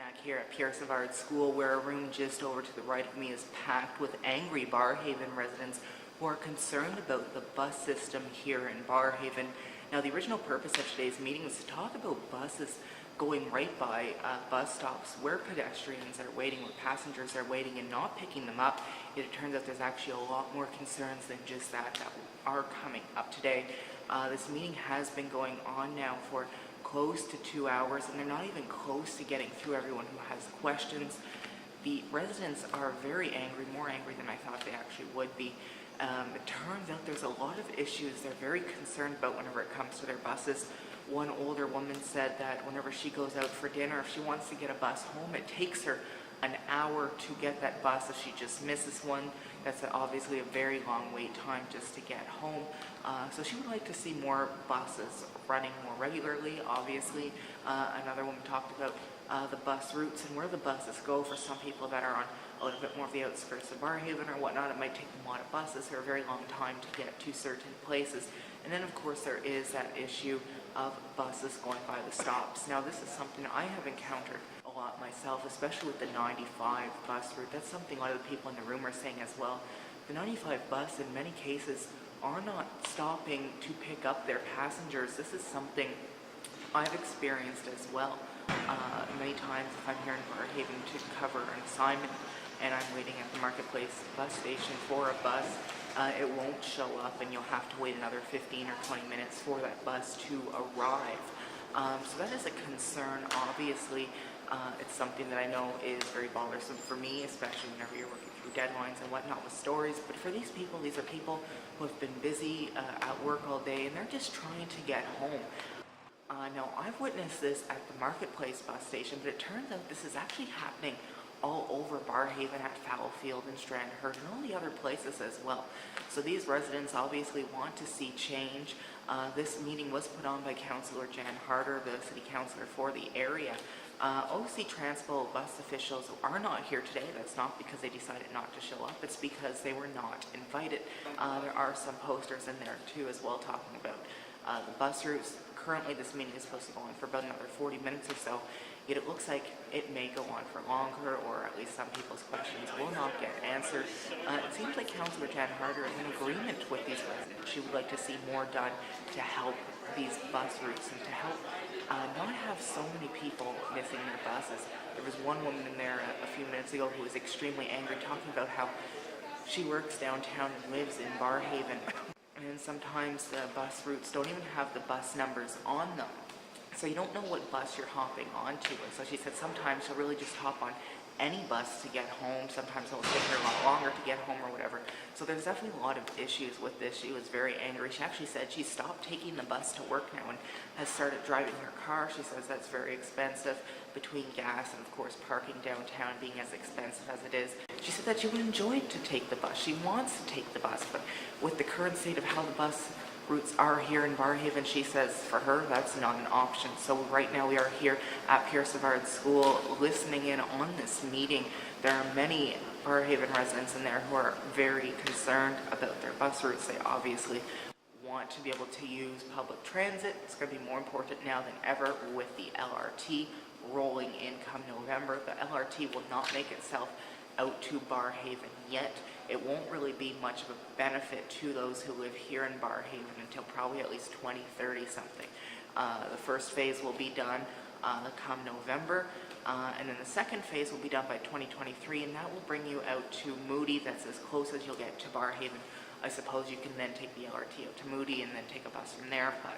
back here at Pierre Savard School, where a room just over to the right of me is packed with angry Barrhaven residents who are concerned about the bus system here in Barrhaven. Now, the original purpose of today's meeting was to talk about buses going right by bus stops where pedestrians are waiting, where passengers are waiting and not picking them up. It turns out there's actually a lot more concerns than just that are coming up today. This meeting has been going on now for close to 2 hours, and they're not even close to getting through everyone who has questions. The residents are very angry, more angry than I thought they actually would be. It turns out there's a lot of issues they're very concerned about whenever it comes to their buses. One older woman said that whenever she goes out for dinner, if she wants to get a bus home, it takes her an hour to get that bus. If she just misses one, that's obviously a very long wait time just to get home. So she would like to see more buses running more regularly, obviously. Another woman talked about the bus routes and where the buses go. For some people that are on a little bit more of the outskirts of Barrhaven or whatnot, it might take them a lot of buses for a very long time to get to certain places. And then, of course, there is that issue of buses going by the stops. Now, this is something I have encountered a lot myself, especially with the 95 bus route. That's something a lot of the people in the room are saying as well. The 95 bus, in many cases, are not stopping to pick up their passengers. This is something I've experienced as well. Many times, if I'm here in Barrhaven to cover an assignment and I'm waiting at the Marketplace bus station for a bus, it won't show up and you'll have to wait another 15 or 20 minutes for that bus to arrive. So that is a concern, obviously. It's something that I know is very bothersome for me, especially whenever you're working through deadlines and whatnot with stories. But for these people, these are people who have been busy at work all day and they're just trying to get home. Now, I've witnessed this at the Marketplace bus station, but it turns out this is actually happening all over Barrhaven, at Fallowfield and Strandhurst and all the other places as well. So these residents obviously want to see change. This meeting was put on by Councillor Jan Harder, the City Councillor for the area. OC Transpo bus officials are not here today. That's not because they decided not to show up. It's because they were not invited. There are some posters in there too as well talking about the bus routes. Currently, this meeting is supposed to go on for about another 40 minutes or so, yet it looks like it may go on for longer, or at least some people's questions will not get answered. It seems like Councillor Jan Harder is in agreement with these residents. She would like to see more done to help these bus routes and to help not have so many people missing their buses. There was one woman in there a few minutes ago who was extremely angry, talking about how she works downtown and lives in Barrhaven. And sometimes the bus routes don't even have the bus numbers on them. So you don't know what bus you're hopping onto. And so she said sometimes she'll really just hop on any bus to get home. Sometimes it'll take her a lot longer to get home or whatever. So there's definitely a lot of issues with this. She was very angry. She actually said she stopped taking the bus to work now and has started driving her car. She says that's very expensive, between gas and, of course, parking downtown being as expensive as it is. She said that she would enjoy to take the bus. She wants to take the bus, but with the current state of how the bus routes are here in Barrhaven, she says for her that's not an option. So right now we are here at Pierre Savard School listening in on this meeting. There are many Barrhaven residents in there who are very concerned about their bus routes. They obviously want to be able to use public transit. It's going to be more important now than ever with the LRT rolling in come November. The LRT will not make itself out to Barrhaven yet. It won't really be much of a benefit to those who live here in Barrhaven until probably at least 2030 something. The first phase will be done come November, and then the second phase will be done by 2023, and that will bring you out to Moody. That's as close as you'll get to Barrhaven. I suppose you can then take the LRT out to Moody and then take a bus from there, but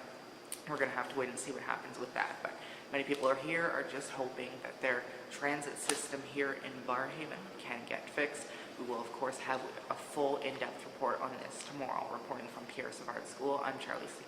we're going to have to wait and see what happens with that. But many people are just hoping that their transit system here in Barrhaven can get fixed. We will, of course, have a full in-depth report on this tomorrow. Reporting from Pierre Savard School, I'm Charlie C.